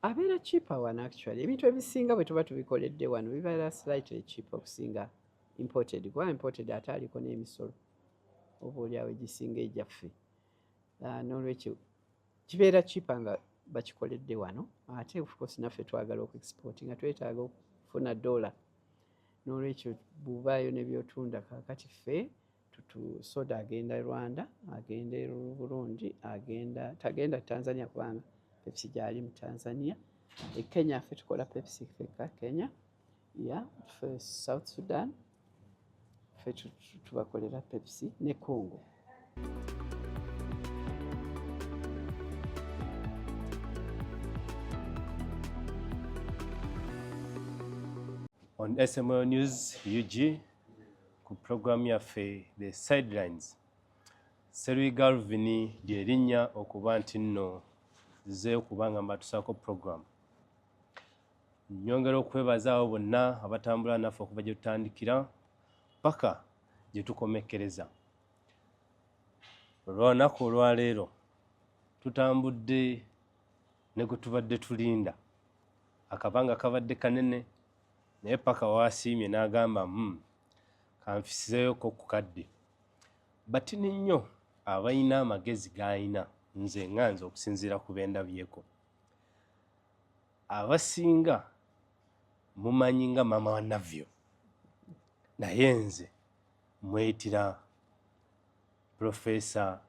abeera cheaper wano actually. Ebintu ebisinga bwe tuba tubikoledde wano bibeera slightly cheaper okusinga imported. Kuba imported ate aliko n'emisolo oba oliawo egisinga egyaffe. N'olwekyo kibeera cheaper nga bakikoledde wano. Ate of course naffe twagala okuexport nga twetaaga okufuna $. N'olwekyo bw'obaayo ne byotunda kaakati ffe soda agenda Rwanda, agenda Burundi, tagenda Tanzania kubanga Pepsi gyali mu Tanzania. Kenya ffe tukola Pepsi fekka Kenya. Ffe South Sudan ffe tubakolera Pepsi ne Congo. On SML News UG ku programu yaffe The Sidelines, Serui Galvin lyerinnya okuba nti nno ze okubanga mbatusaako program. Nyongera okwebaza abo bonna abatambula naffe okuva gye tutandikira paka gye tukomekkereza. Olwanaku olwaleero tutambudde ne gwe tubadde tulinda akabanga kabadde kanene naye paka wasiimye n'agamba kanfisizeeyoko ku kadde. Batini nnyo abalina amagezi g'alina nze nganze okusinziira ku bendabyeko. Abasinga mumanyi nga maama wa Navyo, naye nze mweyitira Profesa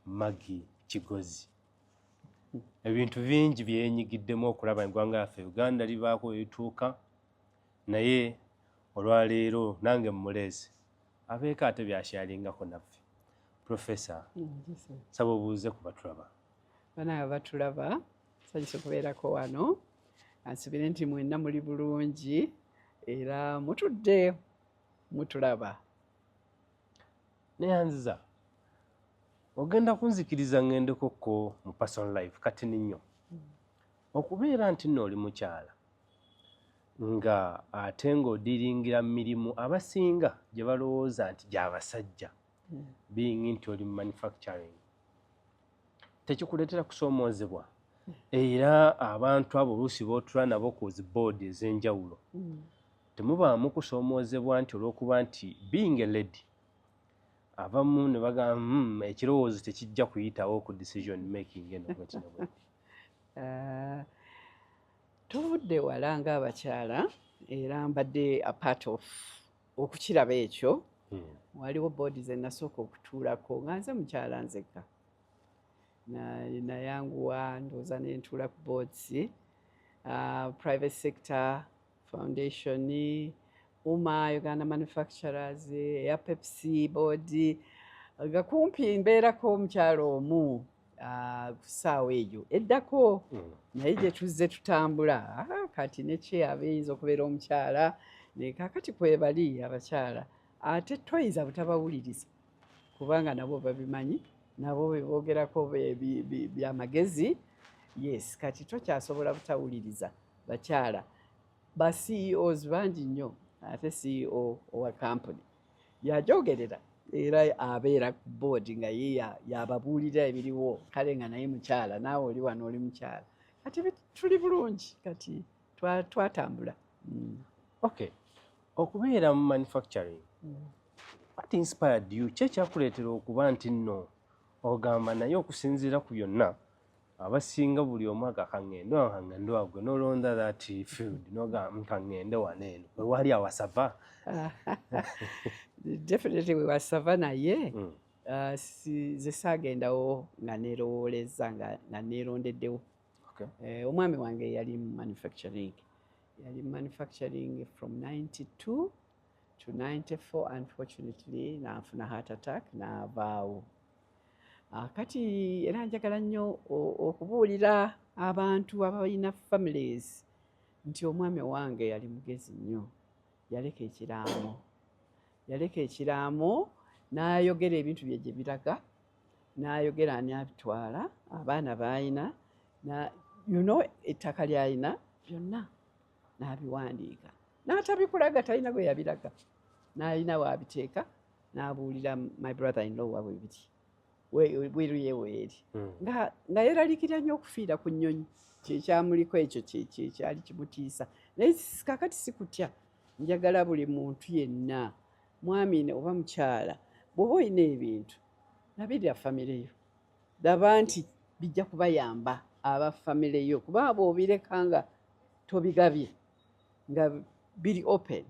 Maggie Kigozi. Ebintu bingi byenyigiddemu okulaba eggwanga lyaffe Uganda libaako ebituuka, naye olwaleero nange mmuleese abeeko ate byashyalingako naffe. Profesa, saba obuuze ku batulaba. Bana batulaba, nsanyuse kubeerako wano. Ansubire nti mwenna muli bulungi era mutudde mutulaba. Neyanziza ogenda kunzikiriza ngendekokko mu personal life kati nnyo okubeera nti nno oli mukyala nga ate ng'odiringira mirimu abasinga gye balowooza nti gy'abasajja, being nti oli mu manufacturing, tekikuleetera kusoomoozebwa era abantu abo oluusi bootula nabo ku ziboodi ez'enjawulo temubaamu kusoomoozebwa nti olw'okuba nti being a lady abamu ne bagamba ekirowoozo tekijja kuyitawo ku decision making eno bweti na bweti. Tuvudde wala ng'abakyala era mbadde a part of okukiraba ekyo. Waliwo boodi ze nasooka okutuulako nga nze mukyala nzekka. Nayanguwa ndowooza ne ntuula ku boards, private sector foundation, UMA, Uganda Manufacturers, eya Pepsi board, nga kumpi mbeerako omukyalo omu ku ssaawa eyo eddako. Naye gye tuzze tutambula kati ne kyeyava eyinza okubeera omukyala ne kaakati kwebali abakyala ate toyinza butabawuliriza kubanga nabo babimanyi, nabo beboogerako byamagezi. Yes, kati tokyasobola butawuliriza bakyala. Ba CEOs bangi nnyo, ate CEO owa company yajogerera era abeera ku board nga ye yababuulira ebiriwo, kale nga naye mukyala, naawe oli wano oli mukyala. Kati tuli bulungi, kati twatambula. Okay, okubeera mu manufacturing, what inspired you? Kye kyakuleetera okuba nti nno ogamba naye okusinziira ku byonna abasinga buli omu akaŋŋende wagwe nolonda that field n'ogamba kaŋŋende wano eno wewali awasava. Definitely wewasava naye ze saagendawo nga neerowooleza nga neerondeddewo. Omwami wange yali mu manufacturing. Yali manufacturing from 92 to 94. Unfortunately n'afuna heart attack n'avaawo. Kati era njagala nnyo okubuulira abantu abalina families nti omwami wange yali mugezi nnyo. Yaleka ekiraamo n'ayogera ebintu bye gye biraga, n'ayogera ani abitwala, abaana b'alina, ettaka ly'alina byonna n'abiwandiika. N'atabikulaga, talina gwe yabiraga. N'alina w'abiteeka, n'abuulira my brother-in-law wa bwe biri. weruye weeri nga yeeralikira nnyo okufiira ku nnyonyi kyekyamuliko ekyo kyali kimutiisa naye kakati sikutya njagala buli muntu yenna mwami oba mukyala bw'oba olina ebintu nabirira famire yo laba nti bijja kubayamba aba famire yo kuba bw'obireka nga tobigabye nga biri open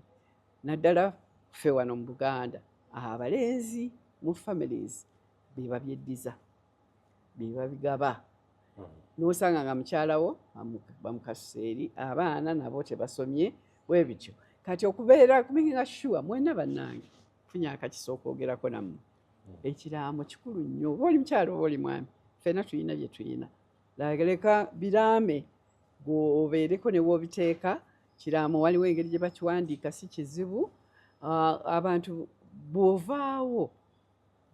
naddala ffe wano mu Buganda abalenzi mu families biba byeddiza biba bigaba n'osanga nga mukyalawo bamukasuseeri abaana nabo tebasomye bwe bityo kati okubeera kuminga sure mwena bannange funye akakisa okwogerako nammwe ekiraamo kikulu nnyo oba oli mukyala oba oli mwami ffenna tulina bye tulina leka biraame obeereko ne woobiteeka kiraamo waliwo engeri gye bakiwandiika si kizibu abantu bw'ovaawo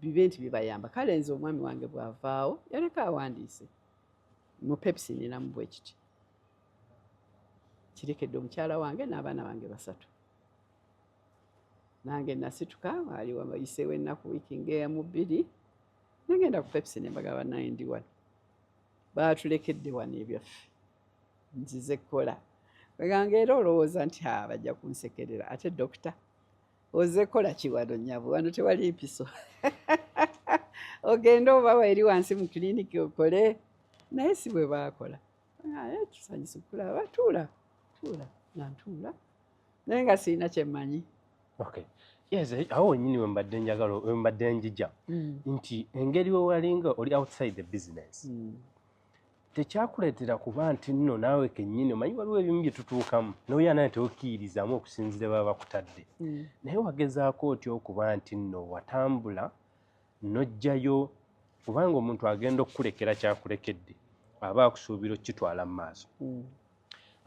bibe nti bibayamba kale nze omwami wange bw'avaawo yaleka awandiise mu Pepsi ninamu bwe kiti kirekedde omukyala wange n'abaana bange 3 nange nasituka waliwo bayiseewo ennaku wiiki ng'emu 2 nagenda ku Pepsi ne mbagaba naye ndi wano baatulekedde wano ebyaffe nzize kukola wegange era olowooza nti bajja kunsekerera ate dokita oze kola kiwano nnyabo wano tewali mpiso ogenda oba eri wansi mu kiliniki okole naye si bwe baakola kisanyusa okulaba tuula nantuula naye nga sirina kyemmanyi. Okay. Yes, awo wennyini wembadde njija nti engeri wewalinga oli outside the business tekyakuleetera kuba nti nno naawe kennyini omanyi waliwo ebimu bye tutuukamu n'oyo naye teokkirizaamu okusinzira baba bakutadde naye wagezaako otya okuba nti nno watambula n'ojjayo kubanga omuntu agenda okukulekera kyakulekedde aba akusuubira okukitwala mu maaso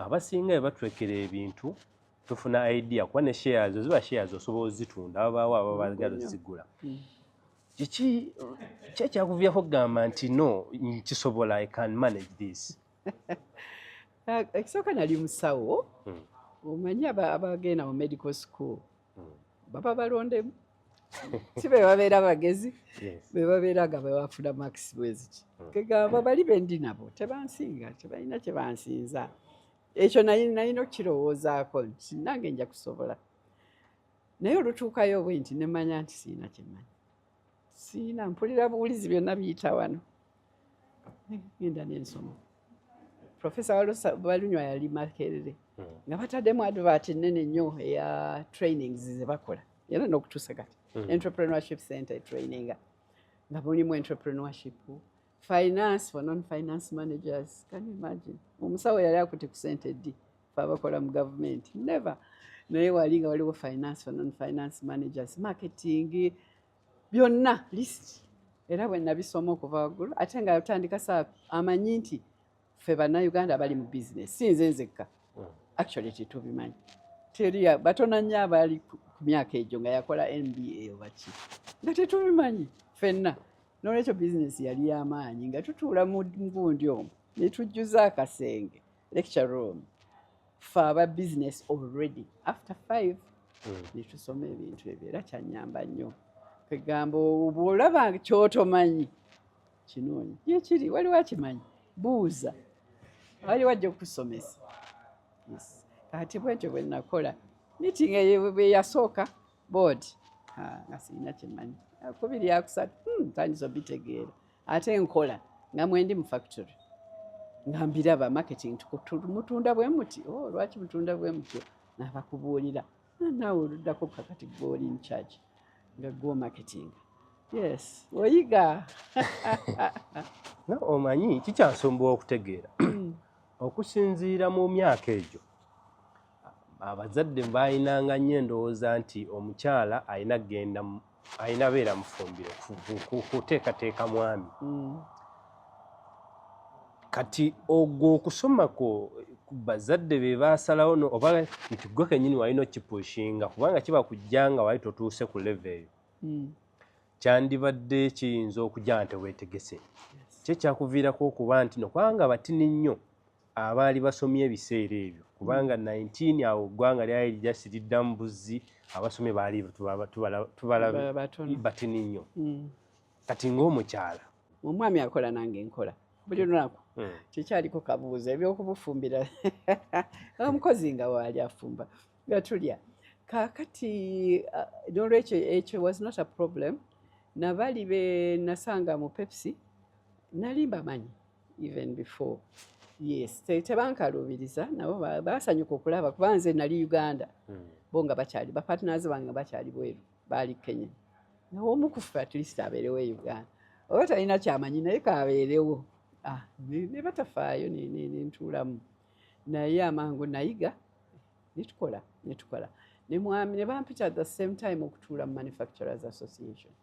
abasinga bwe batulekera ebintu tufuna idea kuba ne shares ziba shares osobola ozitunda ababaawo ababagala ozigula kiki kyekyakuviirako okugamba nti no nkisobola I can manage this. Ekisooka nali musawo omanyi abagenda mu medical school baba balondemu si be babeera bagezi be babeera nga bebafuna max bweziki kegamba bali bendi nabo tebansinga tebalina kye bansinza ekyo nalina okukirowoozaako nti nange nja kusobola naye olutuukayo bwe nti nemanya nti siina kyemmanyi siina mpulira buwulizi byonna biyita wano genda n'ensoma Profesa Balunywa yali Makerere nga bataddemu advert ennene nnyo eya trainings ze bakola era n'okutuusa kati entrepreneurship center training nga mulimu entrepreneurship finance for non-finance managers. Can you imagine? Omusawo yali akutte ku ssente ddi fe abakola mu government never naye walinga waliwo finance for non-finance managers marketing byonna list era bwe nabisoma okuva waggulu ate nga otandika saa amanyi nti ffe bannayuganda bali mu business si nze nzekka actually tetubimanyi teri batono nnyo abali ku myaka egyo nga yakola MBA oba ki nga tetubimanyi ffenna n'olwekyo bizinesi yali y'amaanyi nga tutuula mu gundi omwo ne tujjuza akasenge lecture room ffe aba business already after 5 ne tusoma ebintu ebyo era kyannyamba nnyo kegamba bw'olaba kyotomanyi kinoonyi yekiri waliwo akimanyi buuza waliwo ajja okukusomesa kati bwentyo bwe nakola meeting bwe yasooka board nga sirina kyemmanyi kubiri yakusatu ntandisa obitegeera ate nkola nga mwendi mu factory nga mbiraba marketing mutunda bwe muti lwaki mutunda bwe mutyo nabakubuulira naawe oluddako kakati gwoli in charge nga gwo marketing yes oyiga no omanyi kikyansombola okutegeera okusinziira mu myaka egyo abazadde baayinanga nnyo endowooza nti omukyala alina genda alina beera mufumbire kuteekateeka mwami kati ogwo okusomako bazadde be baasalawo oba nti gwe kennyini walina okipushinga kubanga kiba kujja nga wali totuuse ku leve eyo kyandibadde kiyinza okujja nti weetegese kye kyakuviirako okuba nti nokubanga batini nnyo abaali basomye ebiseera ebyo kubanga 19 awo eggwanga lyali lijasiridda mu buzzi abasomye baali tubala batini nnyo kati ng'omukyala omwami akola nange nkola buli lunaku tekyaliko kabuuzo ebyokubufumbira omukozi nga waali afumba nga tulya kaakati n'olwekyo ekyo was not a problem nabali be nasanga mu Pepsi nali mbamanyi even before yes tebankaluubiriza nabo basanyuka okulaba kuba nze nali Uganda bo nga bakyali bapartners bange nga bakyali bweru baali Kenya nawe omu ku ffe at least abeerewo e Uganda oba talina kyamanyi naye kaabeerewo ne batafaayo nentuulamu naye amangu nayiga netukola ne mwami ne bampita at the same time okutuula mu Manufacturers Association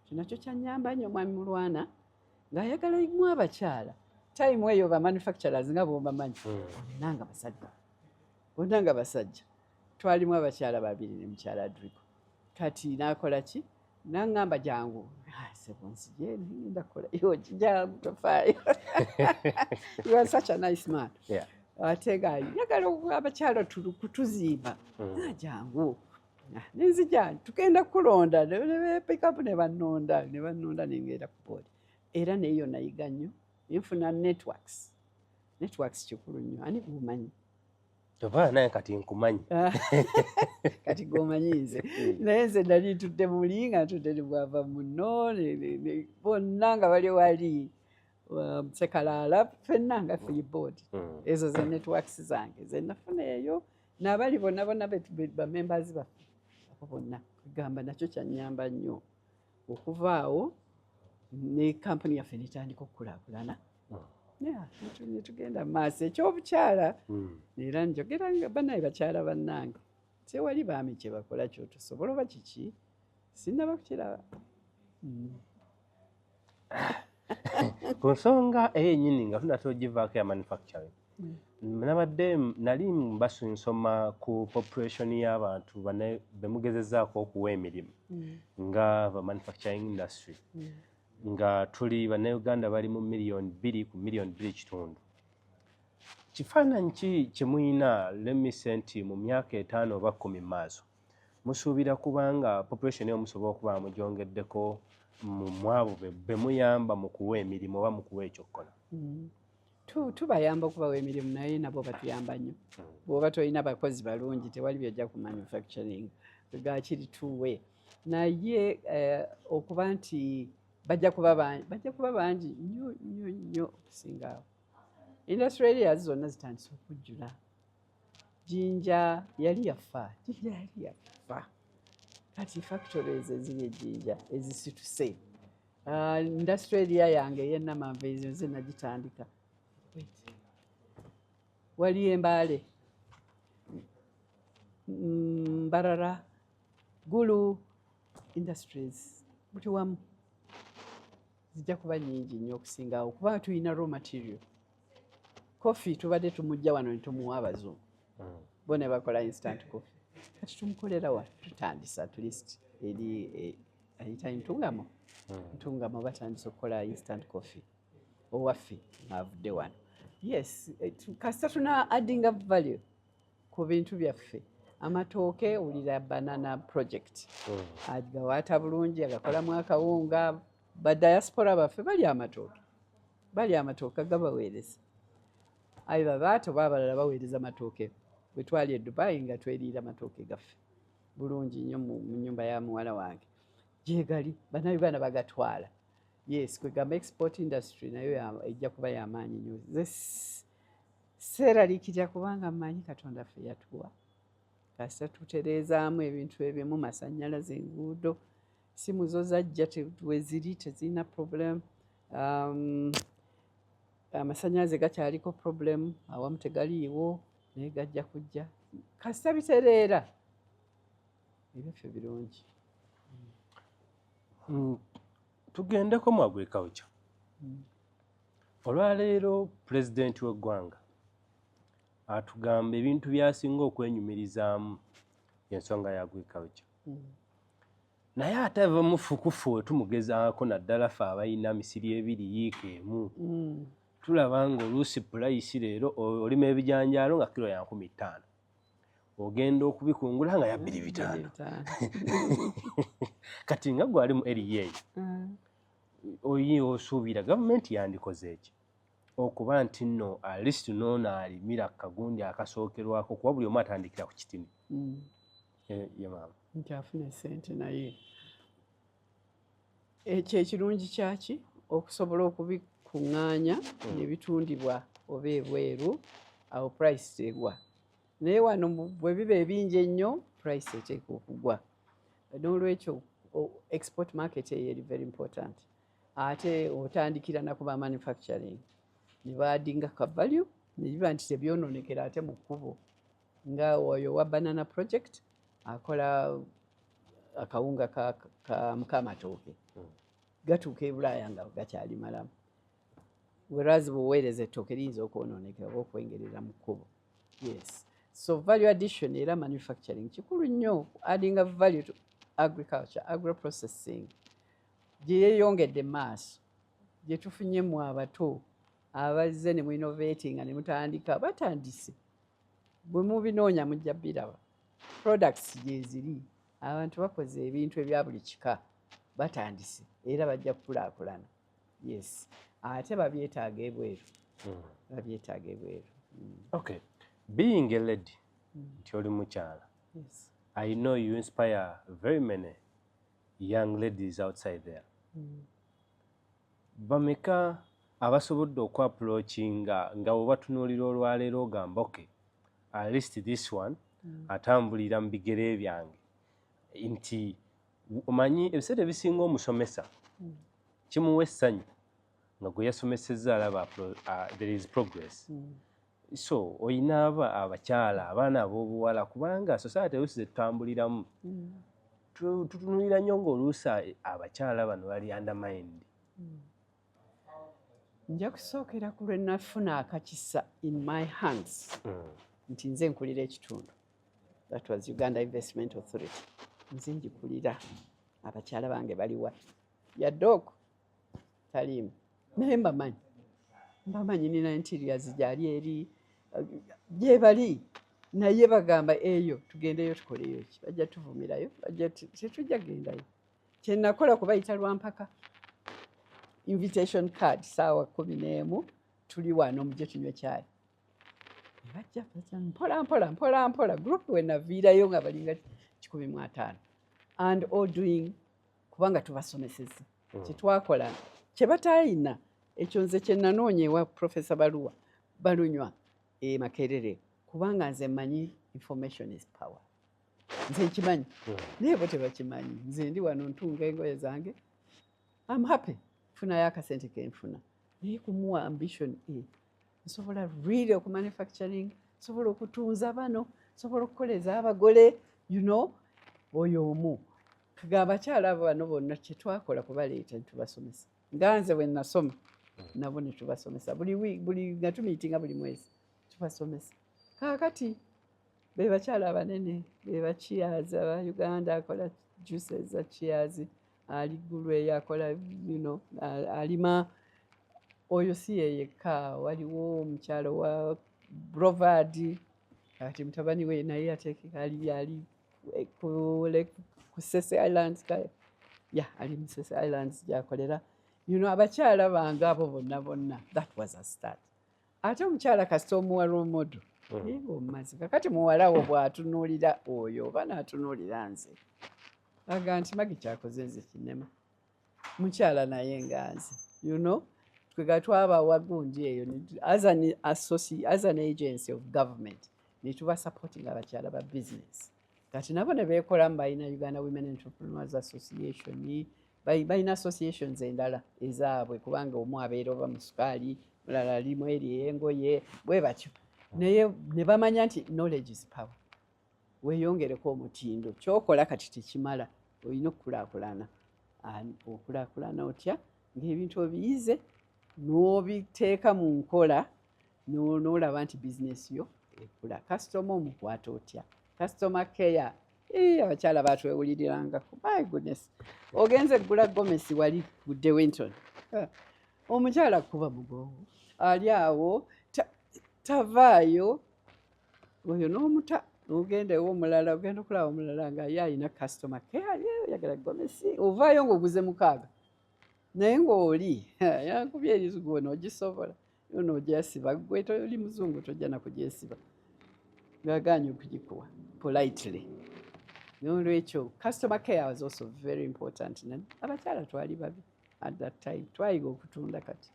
kinakyo kyanyamba nnyo omwami Mulwana ng'ayagala mu abakyala time eyo ba manufacturers nga bombamanyi bonna nga basajja twalimu abakyala babiri ne mukyala Adrico kati nakola ki naŋŋamba jangu sebonsije ndakola yo tofaayo you are such a nice man atega yagala abakyala kutuzimba jangu nenzija tugenda kulonda ne pick up ne bannonda nengenda ku board era neyo nayiga nnyo nfuna networks kikulu nnyo ani gumanyi oba naye kati nkumanyi kati gomanyi nze naye nze nali ntudde muli nga ntudde ne bwava muno bonna nga bali wali sekalaala ffenna nga free board ezo ze networks zange ze nafuna eyo n'abali bonna bamembers baffe abo bonna kugamba nakyo kyanyamba nnyo okuvaawo ne kampuni yaffe netandika okukulaakulana netugenda maaso ekyobukyala era njogera nga banaye bakyala bannange tewali baami kye bakola kyotosobola oba kiki sinaba kukiraba ku nsonga eyennyini nga tunatera ogivaako ya manufacturing nabadde nali nsoma ku population y'abantu bemugezezaako okuwa emirimu nga ba manufacturing industry nga tuli bannayuganda bali mu 2 ku 2.2 kifaananyi ki kyemuyina lemise nti mu myaka 5 oba 10 maaso musuubira kubanga population eyo musobola okuba mugyongeddeko mu abo bemuyamba mu kuwa emirimu oba mu kuwa ekyokukola tubayamba okubawa emirimu naye nabo batuyamba nnyo bw'oba tolina bakozi balungi tewali byojja ku manufacturing gakiri tuwe naye okuba nti bajja kuba bangi nnyo okusinga awo industry areas zonna zitandise okujjula Jinja yali yafa kati factories eziri ejjinja ezisituse industry area yange ey'Ennamanva ezo nze nagitandika wali Embaale Mbarara Gulu industries buli wamu zijja kuba nnyingi nnyo okusingawo kuba tulina raw material coffee tubadde tumujja wano ne tumuwa abazungu bo ne bakola instant coffee kati tumukolera wa tutandisa at least eri ayita ntungamo batandise okukola instant coffee owaffe avudde wano yes kasita tuna adding up value ku bintu byaffe amatooke ulira banana project agawaata bulungi agakolamu akawunga badiaspora baffe bali amatooke agabaweereza either that oba abalala baweereza matooke bwe twali e Dubai nga tweriira matooke gaffe bulungi nnyo mu nnyumba ya muwala wange gyegali bannayuganda bagatwala yes kwegamba export industry nayo ejja kuba y'amaanyi nnyo seeraliikirira kubanga mmanyi Katonda ffe yatuwa kasita tutereezaamu ebintu ebimu masannyalaze enguudo simu zo zajja weziri tezirina problem amasannyalaze gakyaliko problem awamu tegaliiwo naye gajja kujja kasita bitereera ebyaffe birungi tugendeko mu agriculture olwaleero pulezidenti w'eggwanga atugamba ebintu byasinga okwenyumirizaamu ensonga ya agriculture naye ate ava mufukufu tumugezaako naddala ffe abalina misiri ebiri yiika emu tulaba nga oluusi pulayisi leero olima ebijanjaalo nga kilo ya 15 ogenda okubikungula nga ya 2.5 kati nga gwali mu area eyo osuubira gavumenti yandikoze eki okuba nti nno alist noono alimira kagundi akasookerwako kuba buli omu atandikira ku kitini ye maama nti afuna sente naye ekyo ekirungi kyaki okusobola okubikuŋŋaanya nebitundibwa oba ebweru awo price tegwa naye wano bwe biba ebingi ennyo price eteeka okugwa n'olwekyo export market eyo eri very important ate otandikira nakuba manufacturing ne baadinga ka value ne biba nti tebyonoonekera ate mu kkubo nga oyo wa banana project akola akawunga k'amatooke gatuuka e Bulaaya nga gakyali malamu whereas bweweereza ettooke liyinza okwonoonekera oba okwengerera mu kkubo yes so value addition era manufacturing kikulu nnyo adding value to agriculture agro-processing gye yeeyongedde maaso gye tufunyemu abato abazze ne mu innovating ne mutandika batandise bwe mubinoonya mujja biraba products gyeziri abantu bakoze ebintu ebya buli kika batandise era bajja kukulaakulana yes ate babyetaaga ebweru babyetaaga ebweru okay being a lady nti oli mukyala yes I know you inspire very many young ladies outside there bameka abasobodde okwaprochinga nga bwe batunuulira olwaleero ogamba okay at least this one atambulira mu bigere byange nti omanyi ebiseera ebisinga omusomesa kimuwa essanyu nga gwe yasomesezza alaba there is progress so oyina abakyala abaana ab'obuwala kubanga society oluusi zetutambuliramu tutunulira nnyo ng'oluusi abakyala bano bali undermined nja kusookera ku lwe nafuna akakisa in my hands nti nze nkulira ekitundu that was Uganda Investment Authority nze ngikulira abakyala bange baliwa yadde okwo taliimu naye mbamanyi nina interiors gyali eri gyebali naye bagamba eyo tugendeyo tukoleyo ki bajja tuvumirayo bajja tetujja gendayo kyenakola kubayita lwampaka invitation card saawa 11 tuli wano mujje tunywe caayi bajja mpola group wenaviirayo nga balinga 15 and all doing kubanga tubasomeseza kyetwakola kyebatayina ekyo nze kyenanoonya ewa Professor Balunywa Makerere kubanga nze mmanyi information is power nze nkimanyi naye bo tebakimanyi nze ndi wano ntunga engoye zange I'm happy funayo akasente kenfuna naye kumuwa ambition nsobola really okumanufacturing nsobola okutunza bano nsobola okukoleza abagole you know oyo omu kaga abakyala abo bano bonna kyetwakola kubaleeta ntubasomesa nga nze bwe nasoma nabo ne tubasomesa buli nga tumiitinga buli mwezi tubasomesa kaakati be bakyala abanene be bacheers aba Uganda akola juices za cheers ali Gulwe akola you know alima oyo si yekka waliwo omukyalo wa Brovard kati mutabani we naye ateekeka ali ku Sese Islands ali mu Sese Islands gyakolera you know abakyala bange abo bonna that was a start ate omukyala kasita omuwa role model omumazi kakati muwalawo bw'atunuulira oyo oba n'atunuulira nze aga nti Magi kyakoze nze kinema mukyala naye nga nze you know twega twabawa gundi eyo as an agency of government netuba supporting abakyala ba business kati nabo ne beekolamu balina Uganda Women Entrepreneurs Association balina associations endala ezaabwe kubanga omu abeera oba mu sukaali mulala alimu eri ey'engoye bwe batyo naye ne bamanya nti knowledge is power weeyongereko omutindo kyokola kati tekimala olina okukulaakulana okulaakulana otya ng'ebintu obiyize n'obiteeka mu nkola n'olaba nti bizinesi yo ekula kasitoma omukwata otya customer care abakyala batwewulirirangako my goodness ogenze gula gomesi wali ku Dewington omukyala kuba mugongo ali awo tavaayo oyo n'omuta n'ogendewo omulala ogenda okulaba omulala nga ye alina customer care yagala gomesi ovaayo ng'oguze 6 naye ng'oli yankubye eriiso gwe n'ogisobola yo n'ogyesiba gwe oli muzungu tojja nakugyesiba ng'agaanye okugikuwa politely. N'olwekyo customer care was also very important. Abakyala twali babi at that time. Twayiga okutunda kati.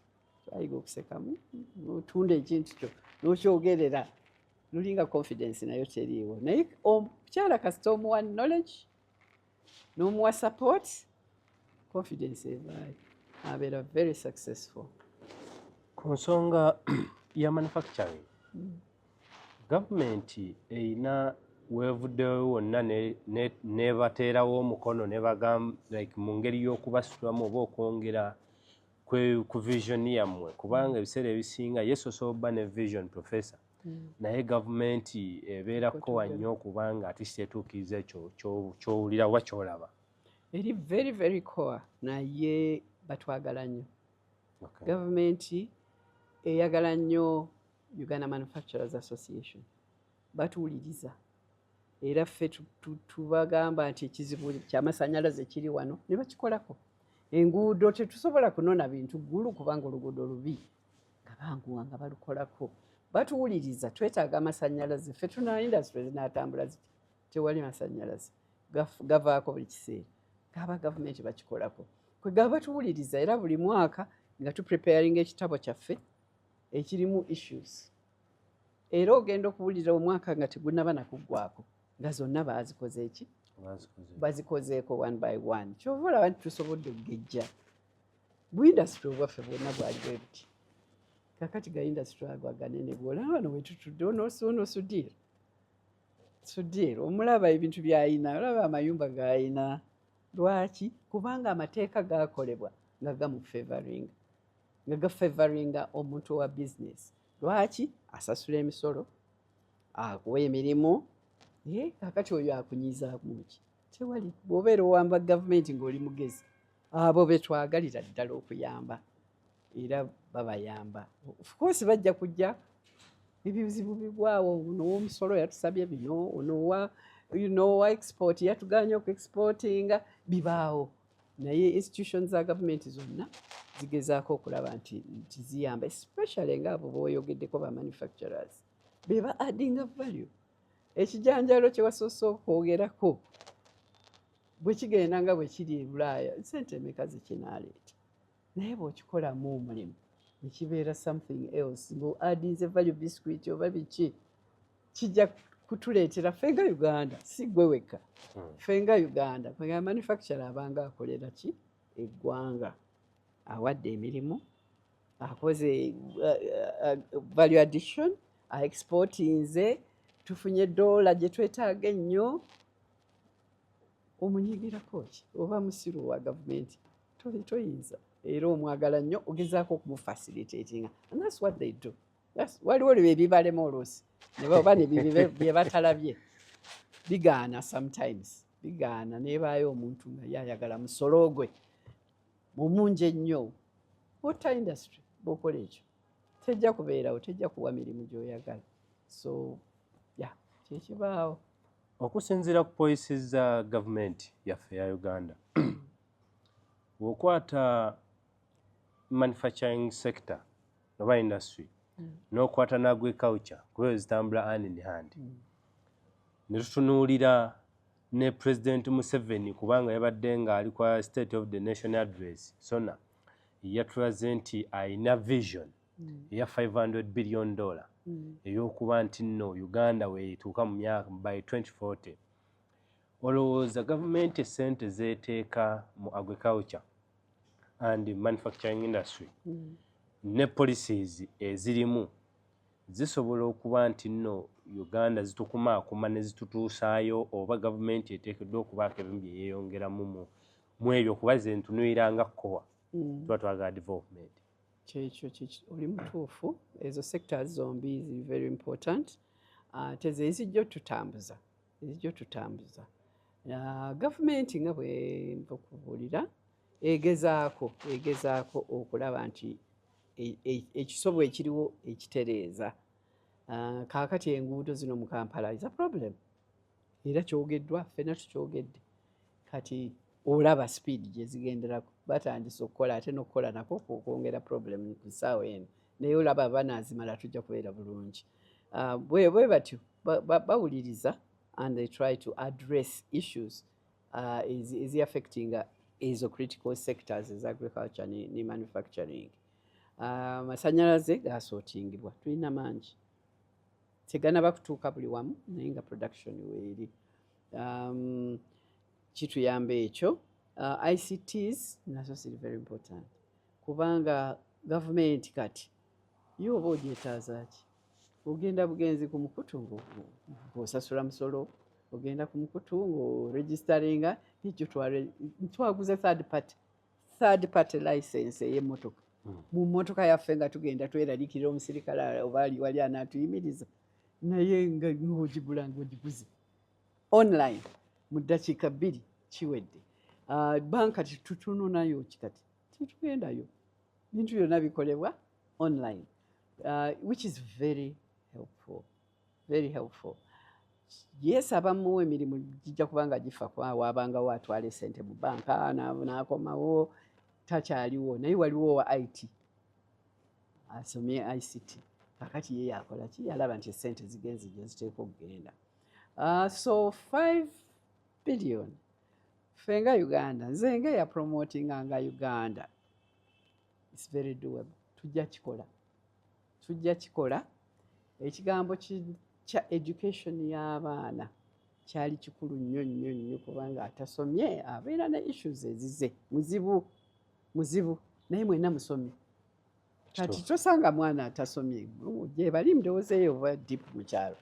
Twayiga okusekamu n'otunda ekintu kyo n'okyogerera lulinga confidence nayo teriiwo. Naye omukyala kasita omuwa knowledge n'omuwa support, confidence evaayo. Abeera very successful. Ku nsonga ya manufacturing, gavumenti eyina weevuddewo wonna nebateerawo omukono nebagamba like mu ngeri y'okubasitulamu oba okwongera ku vision yammwe, kubanga ebiseera ebisinga yesosola obba ne vision professor naye gavumenti ebeerako wannyo okubanga ate kitetuukiriza ekyo ky'owulira oba ky'olaba. Eri very very core naye batwagala nnyo. Gavumenti eyagala nnyo Uganda Manufacturers Association, batuwuliriza era ffe tubagamba nti ekizibu ky'amasannyalaze kiri wano ne bakikolako. Enguudo tetusobola kunona bintu ggulu kubanga oluguudo lubi nga banguwa nga balukolako. Batuwuliriza twetaaga amasannyalaze, ffe tuna industry zinaatambula ziti tewali masannyalaze gavaako buli kiseera. Gaba gavumenti bakikolako kwe gaba batuwuliriza era buli mwaka nga tupreparinga ekitabo kyaffe ekirimu issues era ogenda okuwulira omwaka nga tegunnaba nakuggwako nga zonna baazikoze eki bazikozeeko one by one. Kyova olaba nti tusobodde okugejja buindasitule obwaffe bwonna bwaliwo buti kakati ga indasitule ago aganene bwolaba wano wetutudde ono sudiira omulaba ebintu by'ayina, olaba amayumba g'ayina. Lwaki? Kubanga amateeka gakolebwa nga gamufavoringa nga gafavoringa omuntu wa business. Lwaki? Asasula emisolo, akuwa emirimu, kakati oyo akunyiizaamu ki? Tewali. Bw'obeera owamba gavumenti ng'oli mugezi, abo be twagalira ddala okuyamba era babayamba. Of course bajja kujja ebizibu bigwawo, ono w'omusolo yatusabye bino, ono wa export yatugaanye okuexportinga, bibaawo. Naye institutions za gavumenti zonna zigezaako okulaba nti ziyamba, especially ng'abo b'oyogeddeko ba manufacturers beba addinga value. Ekijanjalo kye wasoose okwogerako bwe kigenda nga bwe kiri e Bulaaya, ssente emeka zekinaaleeta, naye bw'okikolamu omulimu ne kibeera something else, ng'oaddinze value biscuit oba biki, kijja kutuleetera ffe nga Uganda, si gwe wekka, ffe nga Uganda kwe manufacturer abanga akolera ki eggwanga, awadde emirimu, akoze value addition, exportinze, tufunye dola gye twetaaga ennyo, omunyigirako ki? Oba musiru wa gavumenti toyinza era omwagala nnyo, ogezaako okumufacilitatinga, and that's what they do. Waliwo lwe bibalema oluusi oba ne bye batalabye bigaana, sometimes bigaana nebaayo omuntu nga yayagala musolo gwe mumungi ennyo. Water industry bw'okola ekyo tejja kubeerawo, tejja kuwa mirimu gy'oyagala. So kyekibaawo. Okusinziira ku policy za gavumenti yaffe ya Uganda, bw'okwata manufacturing sector oba industry n'okwata ne agriculture kuba zitambula hand in hand, ne tutunuulira ne President Museveni kubanga yabadde ng'ali kwa State of the Nation Address SONA, yatulaze nti ayina vision eya $500 billion ey'okuba nti nno Uganda weetuuka mu myaka by 2040. Olowooza gavumenti essente zeeteeka mu agriculture and manufacturing industry ne policies ezirimu zisobola okuba nti nno Uganda zitukumaakuma ne zitutuusaayo, oba gavumenti eteekeddwa okubaako ebimu bye yeeyongeramu mu ebyo kuba ze ntunuulira nga kkowa tuba twagala development? Kyekyo oli mutuufu, ezo sectors zombi ziri very important. Teze ezijja otutambuza, gavumenti nga bwe nva okubuulira egezaako okulaba nti ekisobwa ekiriwo ekitereeza. Kaakati enguudo zino mu Kampala is a problem era kyogeddwa, ffenna tukyogedde. Kati olaba speed gye zigenderako batandise okukola ate n'okukola nako kwongera problem ku ssaawa eno naye olaba banaazimala tujja kubeera bulungi. Bwe batyo bawuliriza and they try to address issues affecting ezo critical sectors eza agriculture ne manufacturing. Amasannyalaze gasootingibwa tulina mangi teganaba kutuuka buli wamu naye nga production weeri. Kituyamba ekyo. ICTs nazo ziri very important kubanga gavumenti kati yo oba ogyetaaza ki? Ogenda bugenzi ku mukutu ng'osasula musolo, ogenda ku mukutu ng'oregisteringa ekyo twaguze third party license ey'emmotoka mu mmotoka yaffe nga tugenda tweraliikirira omusirikale oba wali anaatuyimiriza naye nga ng'ogigula ng'ogiguze online mu ddakiika 2 kiwedde. Banka tetutununayo kikati tetugendayo bintu byonna bikolebwa online, which is very helpful. Yes, abamu emirimu gijja kubanga gifa waabangawo atwala esente mu banka n'akomawo takyaliwo naye waliwo wa IT asomye ICT kakati ye yakola ki yalaba nti esente zigenzi gye ziteekwa okugenda. So 5 billion ffe nga Uganda nze nga ya promotinga nga Uganda it's very doable. Tujja kikola. Ekigambo kya education y'abaana kyali kikulu nnyo kubanga atasomye abeera ne issues ezize muzibu naye mwenna musomye kati tosanga mwana atasomye gye bali ndowooza eyo oba deep mu kyalo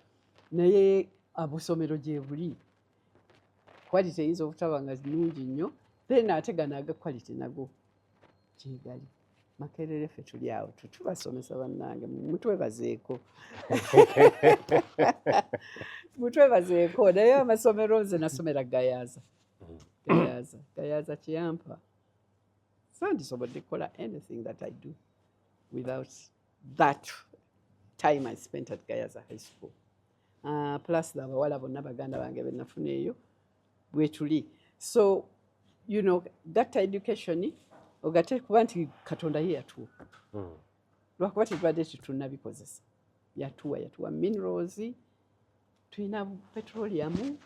naye abusomero gye buli quality eyinza obutaba nga nnungi nnyo then ate gano aga quality nago gyegali. Makerere ffe tuli awo tubasomesa bannange mutwebazeeko naye amasomero nze nasomera Gayaza kiyampa sandisobodde kukola anything that I do without that time I spent at Gayaza High School. Plus abawala bonna baganda bange benafuna eyo bwe tuli. So you know that education ogate kuba nti Katonda ye yatuwa lwakuba tetubadde tetunnabikozesa yatuwa minerals, tulina petroleum,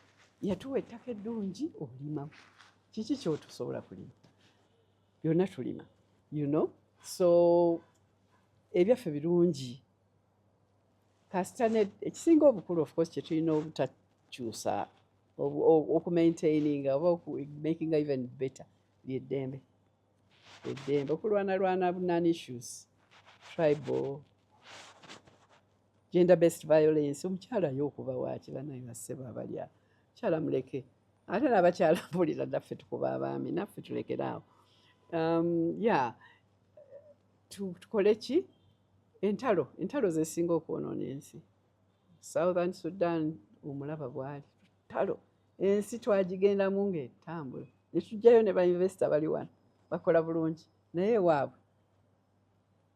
yatuwa ettaka eddungi olima. Kiki kyotusobola kulima? Byonna tulima, you know. So ebyaffe birungi kasita ekisinga obukulu of course kyetulina obutakyusa okumaintaining oba making even better lyeddembe okulwanalwana non issues tribal gender based violence. Omukyala y'okuba waaki banaye bassebo abalya mukyala muleke ate n'abakyala mpulira naffe tukuba abaami naffe tulekeraawo. Tukole ki? Entalo zesinga okwonoona ensi. Southern Sudan omulaba bwali ttalo ensi twagigendamu ng'etambula ne tujjayo ne bainvesita bali wano bakola bulungi naye waabwe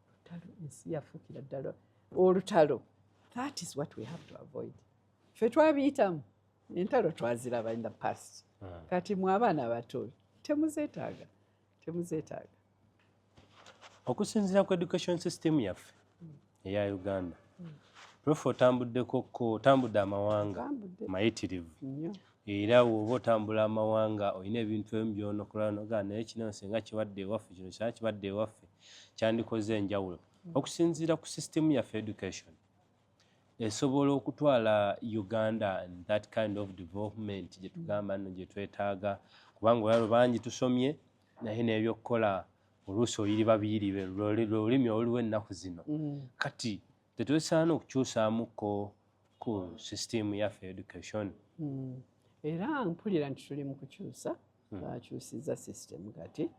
olutalo ensi yafuukira ddala olutalo. That is what we have to avoid. Ffe twabiyitamu entalo twaziraba in the past kati mu abaana abato temuzeetaaga. Okusinziira ku education system yaffe eya Uganda Prof otambudde amawanga mayitirivu era woba otambula amawanga olina ebintu ebimu by'onokola nogaa naye kino singa kibadde ewaffe kino singa kibadde ewaffe kyandikoze enjawulo. Okusinziira ku system yaffe education esobola okutwala Uganda in that kind of development gye tugamba nno gye twetaaga kubanga olalo bangi tusomye naye n'ebyokukola oluusi oyiriba biyiribe lulimi oluliwo ennaku zino kati tetusaana okukyusaamuko ku system yaffe education. Era mpulira nti tuli mu kukyusa bakyusizza system kati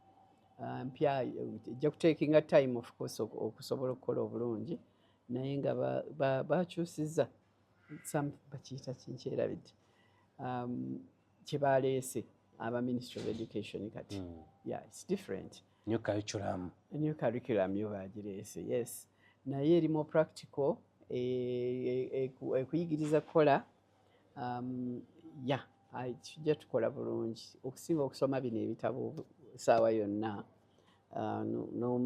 mpya ejja kuteekinga time of course okusobola okukola obulungi naye nga bakyusizza bakiyita kinkyerabidde kye baleese aba Ministry of Education kati it's different. New curriculum yo bagireese yes naye eri more practical ekuyigiriza kukola tujja tukola bulungi okusinga okusoma bino ebitabo essaawa yonna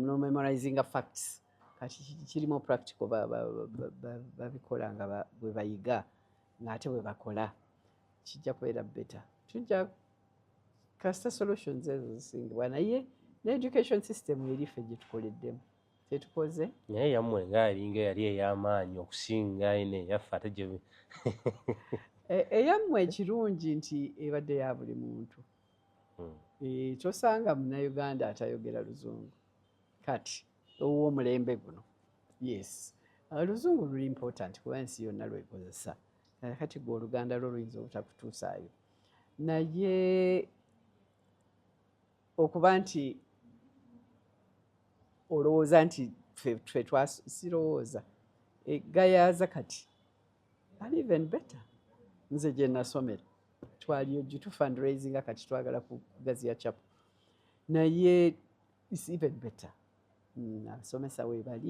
no memorizinga facts kati kirimu practical babikola nga bwe bayiga ng'ate bwe bakola kijja kubeera beta tujja kasita solutions ezo zisingibwa naye ne-education system erife gye tukoleddemu tetukoze naye yammwe ngaalinga yali ey'amaanyi okusinga ine eyaffe ate gye eyammwe ekirungi nti ebadde ya buli muntu tosanga munnayuganda atayogera luzungu kati ow'omulembe guno yes oluzungu luli important kuba ensi yonna lwekozesa kati gwe oluganda lwo luyinza obutakutuusaayo naye okuba nti olowooza nti ffe sirowooza egayaaza kati ali even better nze gye nasomera twaliyo gye fundraising kati twagala kugaziya chapel naye is even better abasomesa weebali